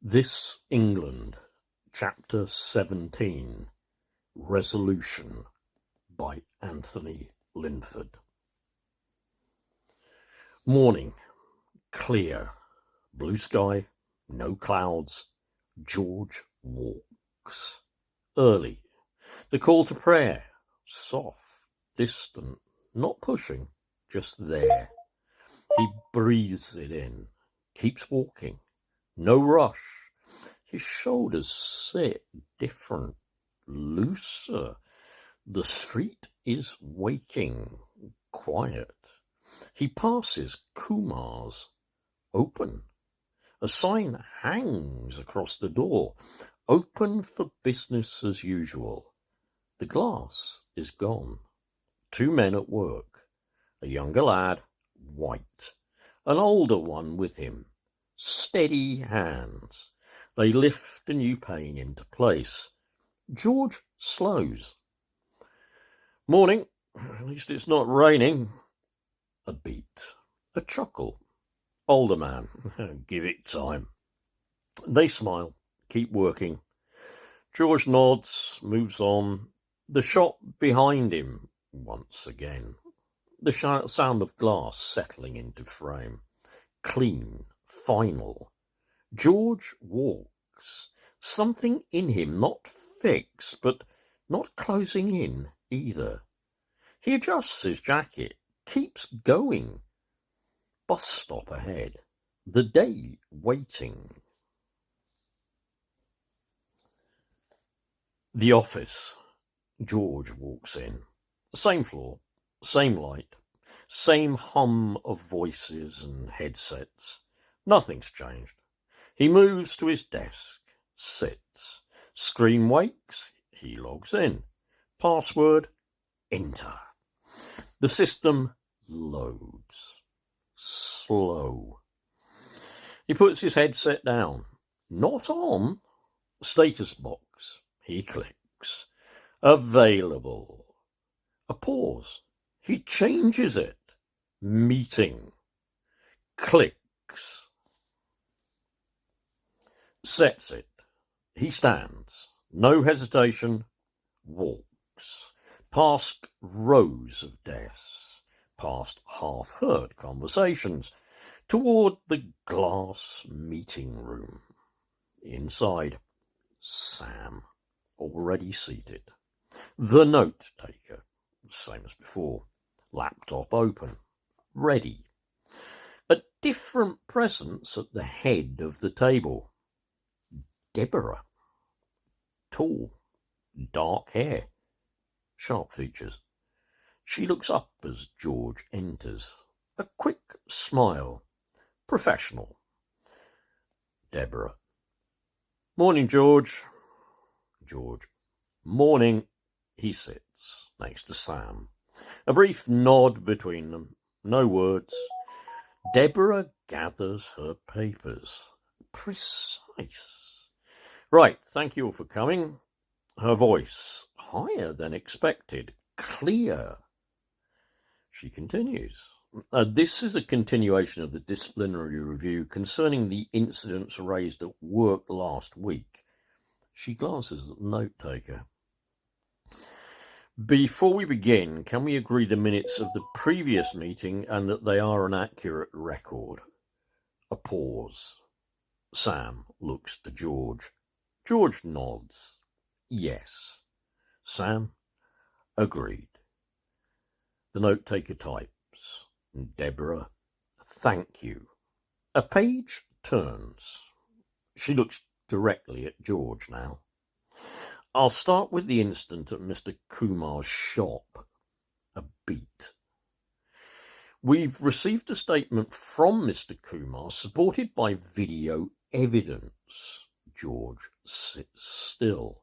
This England, Chapter 17, Resolution, by Anthony Linford. Morning, clear, blue sky, no clouds. George walks. Early, the call to prayer, soft, distant, not pushing, just there. He breathes it in, keeps walking, no rush. His shoulders sit different, looser. The street is waking, quiet. He passes Kumar's, open. A sign hangs across the door, open for business as usual. The glass is gone. Two men at work, a younger lad, white, an older one with him. Steady hands. They lift a new pane into place. George slows. Morning. At least it's not raining. A beat. A chuckle. Older man. Give it time. They smile. Keep working. George nods, moves on. The shop behind him once again. The sound of glass settling into frame. Clean. Final. George walks. Something in him not fixed, but not closing in either. He adjusts his jacket, keeps going. Bus stop ahead. The day waiting. The office. George walks in. Same floor, same light, same hum of voices and headsets. Nothing's changed. He moves to his desk, sits. Screen wakes, he logs in. Password, enter. The system loads. Slow. He puts his headset down. Not on. Status box. He clicks. Available. A pause. He changes it. Meeting. Clicks. Sets it. He stands. No hesitation. Walks. Past rows of desks. Past half-heard conversations. Toward the glass meeting room. Inside, Sam, already seated. The note taker, same as before. Laptop open. Ready. A different presence at the head of the table. Deborah. Tall. Dark hair. Sharp features. She looks up as George enters. A quick smile. Professional. Deborah. Morning, George. George. Morning. He sits next to Sam. A brief nod between them. No words. Deborah gathers her papers. Precise. Right, thank you all for coming. Her voice, higher than expected, clear. She continues. This is a continuation of the disciplinary review concerning the incidents raised at work last week. She glances at the note-taker. Before we begin, can we agree the minutes of the previous meeting and that they are an accurate record? A pause. Sam looks to George. George nods. Yes. Sam? Agreed. The note-taker types. Deborah, thank you. A page turns. She looks directly at George now. I'll start with the incident at Mr. Kumar's shop. A beat. We've received a statement from Mr. Kumar supported by video evidence. George sits still.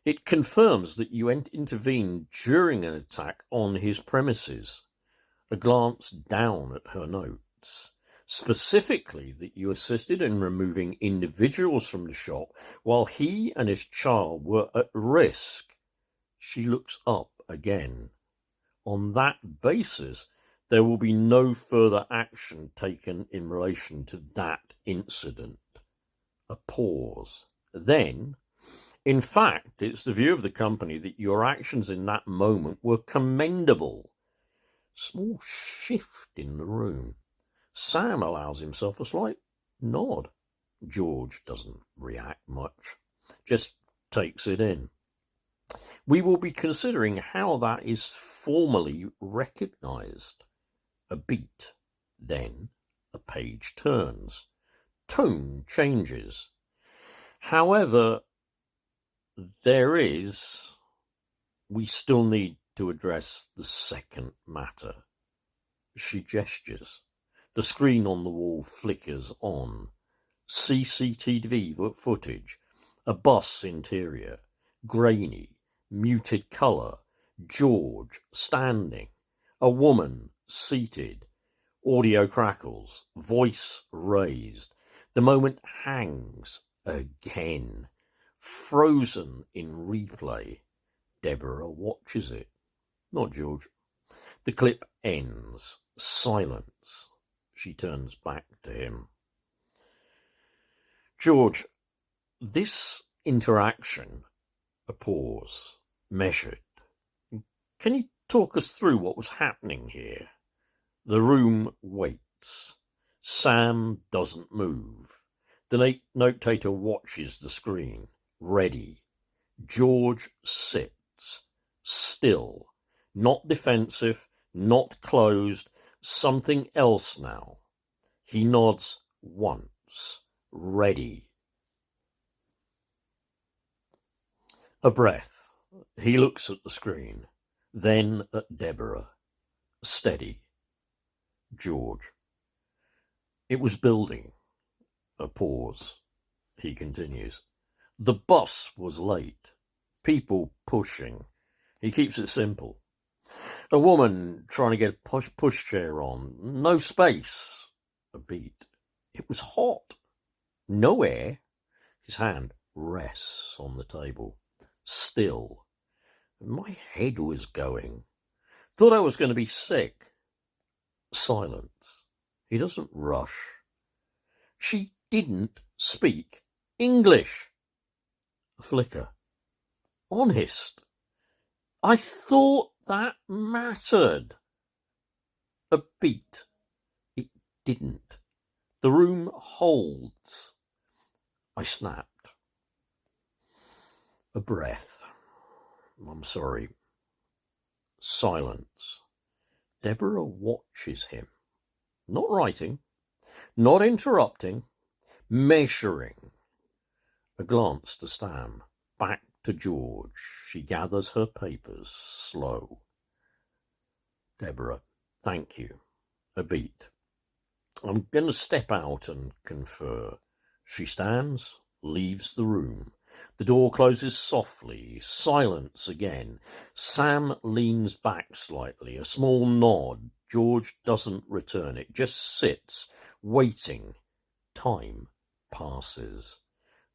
It confirms that you intervened during an attack on his premises. A glance down at her notes. Specifically that you assisted in removing individuals from the shop while he and his child were at risk. She looks up again. On that basis, there will be no further action taken in relation to that incident. A pause. Then, in fact, it's the view of the company that your actions in that moment were commendable. Small shift in the room. Sam allows himself a slight nod. George doesn't react much, just takes it in. We will be considering how that is formally recognised. A beat, then a page turns. Tone changes. However, we still need to address the second matter. She gestures. The screen on the wall flickers on. CCTV footage. A bus interior. Grainy. Muted colour. George standing. A woman seated. Audio crackles. Voice raised. The moment hangs again. Frozen in replay. Deborah watches it. Not George. The clip ends. Silence. She turns back to him. George, this interaction, a pause, measured. Can you talk us through what was happening here? The room waits. Sam doesn't move. The note-taker watches the screen, ready. George sits, still, not defensive, not closed, something else now. He nods once, ready. A breath. He looks at the screen, then at Deborah. Steady. George. It was building. A pause. He continues. The bus was late. People pushing. He keeps it simple. A woman trying to get a pushchair on. No space. A beat. It was hot. No air. His hand rests on the table. Still. My head was going. Thought I was going to be sick. Silence. He doesn't rush. She didn't speak English. A flicker. Honest. I thought that mattered. A beat. It didn't. The room holds. I snapped. A breath. I'm sorry. Silence. Deborah watches him. Not writing. Not interrupting. Measuring. A glance to Sam. Back to George. She gathers her papers. Slow. Deborah. Thank you. A beat. I'm going to step out and confer. She stands, leaves the room. The door closes softly. Silence again. Sam leans back slightly. A small nod. George doesn't return it. Just sits, waiting. Time passes.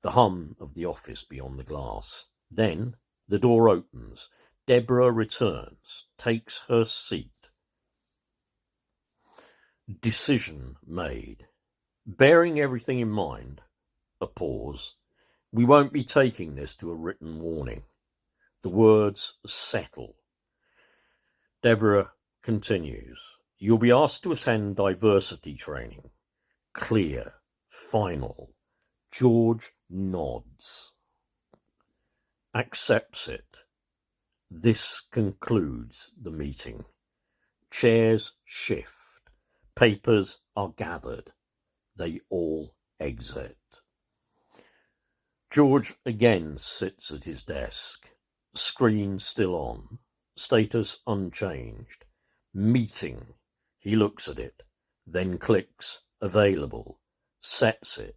The hum of the office beyond the glass. Then the door opens. Deborah returns, takes her seat. Decision made. Bearing everything in mind, a pause. We won't be taking this to a written warning. The words settle. Deborah continues. You'll be asked to attend diversity training. Clear. Final. George nods. Accepts it. This concludes the meeting. Chairs shift. Papers are gathered. They all exit. George again sits at his desk. Screen still on. Status unchanged. Meeting. He looks at it. Then clicks available. Sets it.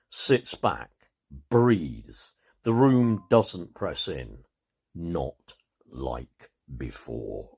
Sits back. Breathes. The room doesn't press in. Not like before.